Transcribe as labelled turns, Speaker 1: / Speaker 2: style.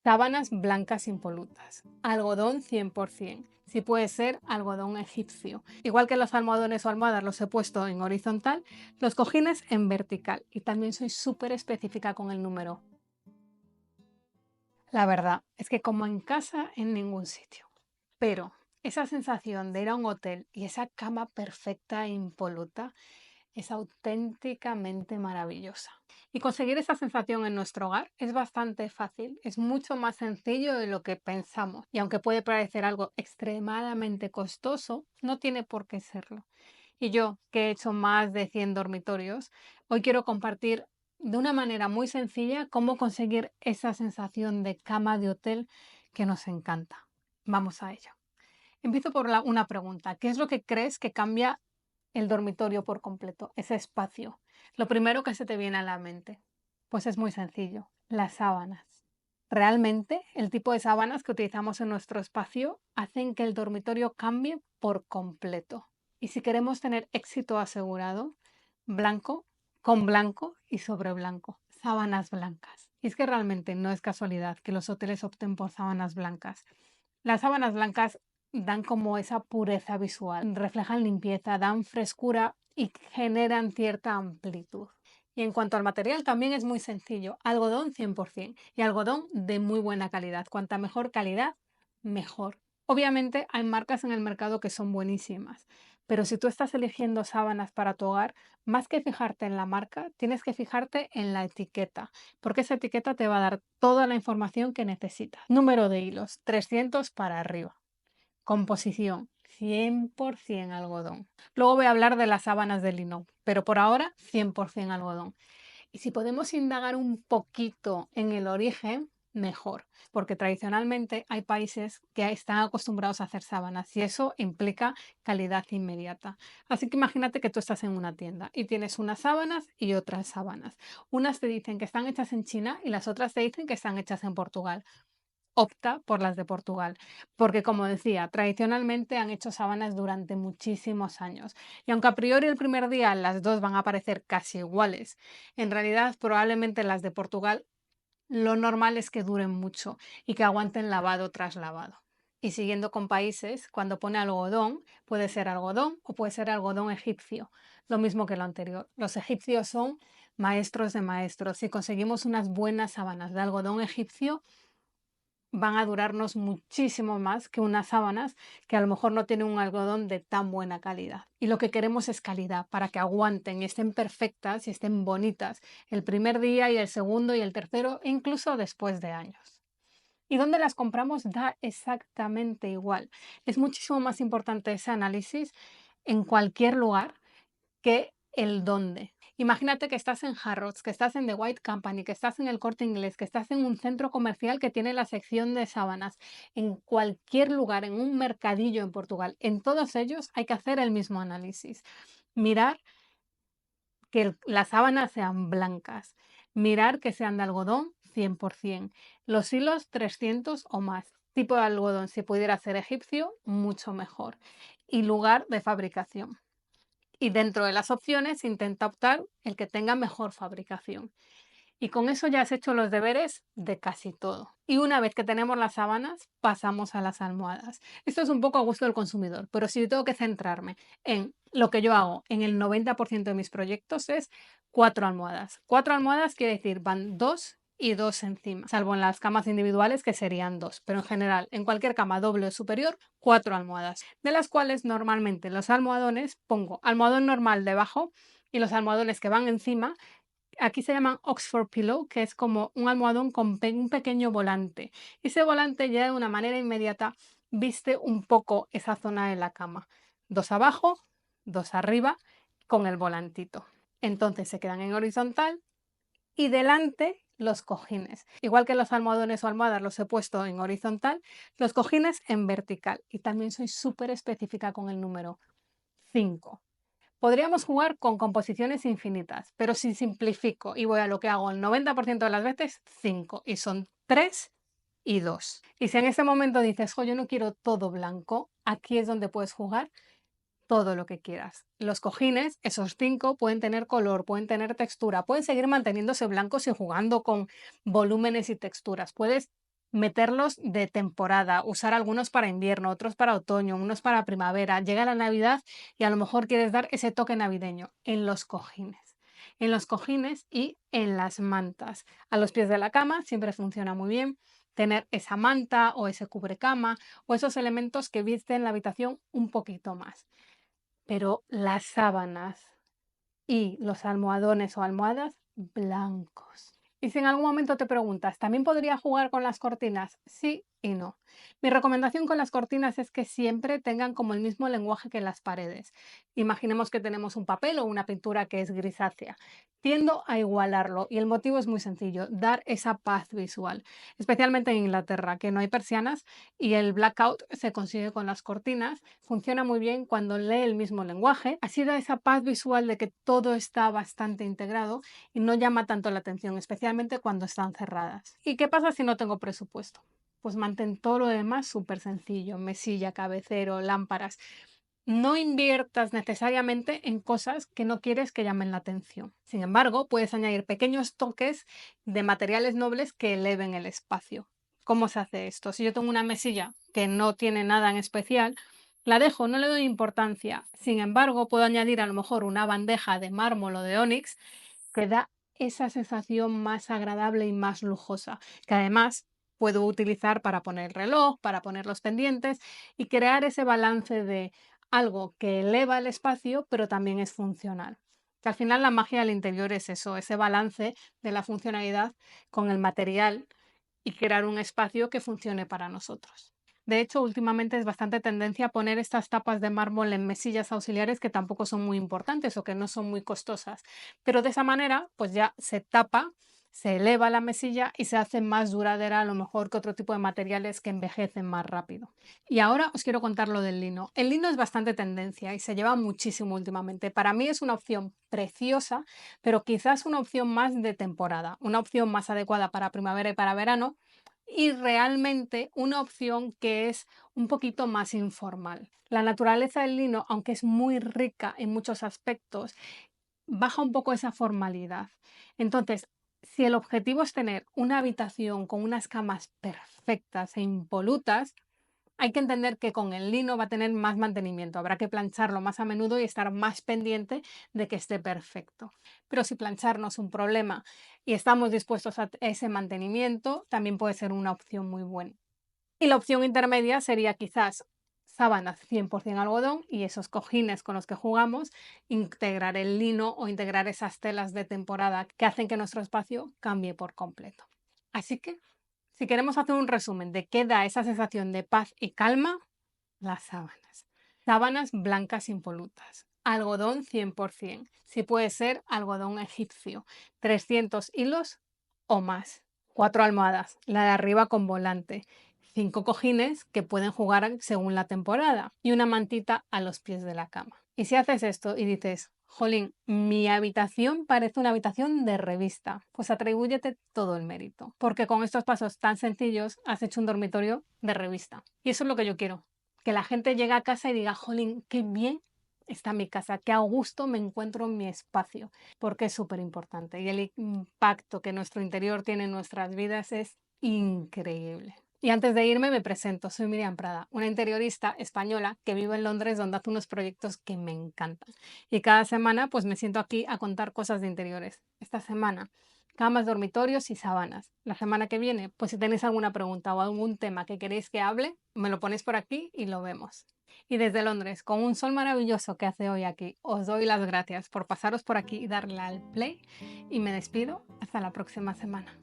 Speaker 1: Sábanas blancas impolutas, algodón 100%, si puede ser algodón egipcio. Igual que los almohadones o almohadas los he puesto en horizontal, los cojines en vertical y también soy súper específica con el número. La verdad es que como en casa en ningún sitio, pero esa sensación de ir a un hotel y esa cama perfecta e impoluta es auténticamente maravillosa. Y conseguir esa sensación en nuestro hogar es bastante fácil, es mucho más sencillo de lo que pensamos. Y aunque puede parecer algo extremadamente costoso, no tiene por qué serlo. Y yo, que he hecho más de 100 dormitorios, hoy quiero compartir de una manera muy sencilla cómo conseguir esa sensación de cama de hotel que nos encanta. Vamos a ello. Empiezo por una pregunta. ¿Qué es lo que crees que cambia el dormitorio por completo, ese espacio? Lo primero que se te viene a la mente. Pues es muy sencillo, las sábanas. Realmente el tipo de sábanas que utilizamos en nuestro espacio hacen que el dormitorio cambie por completo. Y si queremos tener éxito asegurado, blanco con blanco y sobre blanco, sábanas blancas. Y es que realmente no es casualidad que los hoteles opten por sábanas blancas. Las sábanas blancas dan como esa pureza visual, reflejan limpieza, dan frescura y generan cierta amplitud. Y en cuanto al material, también es muy sencillo, algodón 100% y algodón de muy buena calidad. Cuanta mejor calidad, mejor. Obviamente hay marcas en el mercado que son buenísimas, pero si tú estás eligiendo sábanas para tu hogar, más que fijarte en la marca, tienes que fijarte en la etiqueta, porque esa etiqueta te va a dar toda la información que necesitas. Número de hilos, 300 para arriba. Composición, 100% algodón. Luego voy a hablar de las sábanas de lino, pero por ahora 100% algodón. Y si podemos indagar un poquito en el origen, mejor, porque tradicionalmente hay países que están acostumbrados a hacer sábanas y eso implica calidad inmediata. Así que imagínate que tú estás en una tienda y tienes unas sábanas y otras sábanas. Unas te dicen que están hechas en China y las otras te dicen que están hechas en Portugal. Opta por las de Portugal, porque como decía, tradicionalmente han hecho sábanas durante muchísimos años. Y aunque a priori el primer día las dos van a parecer casi iguales, en realidad probablemente las de Portugal lo normal es que duren mucho y que aguanten lavado tras lavado. Y siguiendo con países, cuando pone algodón, puede ser algodón o puede ser algodón egipcio, lo mismo que lo anterior. Los egipcios son maestros de maestros. Si conseguimos unas buenas sábanas de algodón egipcio, van a durarnos muchísimo más que unas sábanas que a lo mejor no tienen un algodón de tan buena calidad. Y lo que queremos es calidad para que aguanten y estén perfectas y estén bonitas el primer día y el segundo y el tercero, e incluso después de años. Y dónde las compramos da exactamente igual. Es muchísimo más importante ese análisis en cualquier lugar que el dónde. Imagínate que estás en Harrods, que estás en The White Company, que estás en el Corte Inglés, que estás en un centro comercial que tiene la sección de sábanas. En cualquier lugar, en un mercadillo en Portugal, en todos ellos hay que hacer el mismo análisis. Mirar que las sábanas sean blancas, mirar que sean de algodón 100%, los hilos 300 o más. Tipo de algodón, si pudiera ser egipcio, mucho mejor. Y lugar de fabricación. Y dentro de las opciones intenta optar el que tenga mejor fabricación. Y con eso ya has hecho los deberes de casi todo. Y una vez que tenemos las sábanas, pasamos a las almohadas. Esto es un poco a gusto del consumidor, pero si yo tengo que centrarme en lo que yo hago en el 90% de mis proyectos es 4 almohadas. 4 almohadas quiere decir van dos y dos encima, salvo en las camas individuales que serían dos, pero en general, en cualquier cama doble o superior, 4 almohadas, de las cuales normalmente los almohadones pongo almohadón normal debajo y los almohadones que van encima. Aquí se llaman Oxford Pillow, que es como un almohadón con un pequeño volante. Ese volante ya de una manera inmediata viste un poco esa zona de la cama. Dos abajo, dos arriba, con el volantito. Entonces se quedan en horizontal y delante los cojines. Igual que los almohadones o almohadas los he puesto en horizontal, los cojines en vertical. Y también soy súper específica con el número 5. Podríamos jugar con composiciones infinitas, pero si simplifico y voy a lo que hago el 90% de las veces, 5, y son 3 y 2. Y si en ese momento dices, jo, yo no quiero todo blanco, aquí es donde puedes jugar todo lo que quieras. Los cojines, esos 5, pueden tener color, pueden tener textura, pueden seguir manteniéndose blancos y jugando con volúmenes y texturas. Puedes meterlos de temporada, usar algunos para invierno, otros para otoño, unos para primavera. Llega la Navidad y a lo mejor quieres dar ese toque navideño en los cojines. En los cojines y en las mantas. A los pies de la cama siempre funciona muy bien tener esa manta o ese cubrecama o esos elementos que visten la habitación un poquito más. Pero las sábanas y los almohadones o almohadas blancos. Y si en algún momento te preguntas, ¿también podría jugar con las cortinas? Sí y no. Mi recomendación con las cortinas es que siempre tengan como el mismo lenguaje que las paredes. Imaginemos que tenemos un papel o una pintura que es grisácea. Tiendo a igualarlo y el motivo es muy sencillo, dar esa paz visual, especialmente en Inglaterra, que no hay persianas y el blackout se consigue con las cortinas. Funciona muy bien cuando lee el mismo lenguaje, así da esa paz visual de que todo está bastante integrado y no llama tanto la atención, especialmente cuando están cerradas. ¿Y qué pasa si no tengo presupuesto? Pues mantén todo lo demás súper sencillo, mesilla, cabecero, lámparas. No inviertas necesariamente en cosas que no quieres que llamen la atención. Sin embargo, puedes añadir pequeños toques de materiales nobles que eleven el espacio. ¿Cómo se hace esto? Si yo tengo una mesilla que no tiene nada en especial, la dejo, no le doy importancia. Sin embargo, puedo añadir a lo mejor una bandeja de mármol o de ónix que da esa sensación más agradable y más lujosa, que además puedo utilizar para poner el reloj, para poner los pendientes y crear ese balance de algo que eleva el espacio, pero también es funcional. Que al final la magia del interior es eso, ese balance de la funcionalidad con el material y crear un espacio que funcione para nosotros. De hecho, últimamente es bastante tendencia a poner estas tapas de mármol en mesillas auxiliares que tampoco son muy importantes o que no son muy costosas. Pero de esa manera, pues ya se tapa, se eleva la mesilla y se hace más duradera a lo mejor que otro tipo de materiales que envejecen más rápido. Y ahora os quiero contar lo del lino. El lino es bastante tendencia y se lleva muchísimo últimamente. Para mí es una opción preciosa, pero quizás una opción más de temporada, una opción más adecuada para primavera y para verano, y realmente una opción que es un poquito más informal. La naturaleza del lino, aunque es muy rica en muchos aspectos, baja un poco esa formalidad. Entonces, si el objetivo es tener una habitación con unas camas perfectas e impolutas, hay que entender que con el lino va a tener más mantenimiento, habrá que plancharlo más a menudo y estar más pendiente de que esté perfecto. Pero si planchar no es un problema y estamos dispuestos a ese mantenimiento, también puede ser una opción muy buena. Y la opción intermedia sería quizás sábanas 100% algodón y esos cojines con los que jugamos, integrar el lino o integrar esas telas de temporada que hacen que nuestro espacio cambie por completo. Así que si queremos hacer un resumen de qué da esa sensación de paz y calma, las sábanas. Sábanas blancas impolutas. Algodón 100%. Si puede ser algodón egipcio. 300 hilos o más. 4 almohadas, la de arriba con volante. 5 cojines que pueden jugar según la temporada. Y una mantita a los pies de la cama. Y si haces esto y dices, jolín, mi habitación parece una habitación de revista, pues atribúyete todo el mérito, porque con estos pasos tan sencillos has hecho un dormitorio de revista. Y eso es lo que yo quiero, que la gente llegue a casa y diga, jolín, qué bien está mi casa, qué a gusto me encuentro en mi espacio, porque es súper importante. Y el impacto que nuestro interior tiene en nuestras vidas es increíble. Y antes de irme me presento, soy Miriam Prada, una interiorista española que vive en Londres donde hace unos proyectos que me encantan. Y cada semana pues me siento aquí a contar cosas de interiores. Esta semana, camas, dormitorios y sábanas. La semana que viene, pues si tenéis alguna pregunta o algún tema que queréis que hable, me lo ponéis por aquí y lo vemos. Y desde Londres, con un sol maravilloso que hace hoy aquí, os doy las gracias por pasaros por aquí y darle al play y me despido hasta la próxima semana.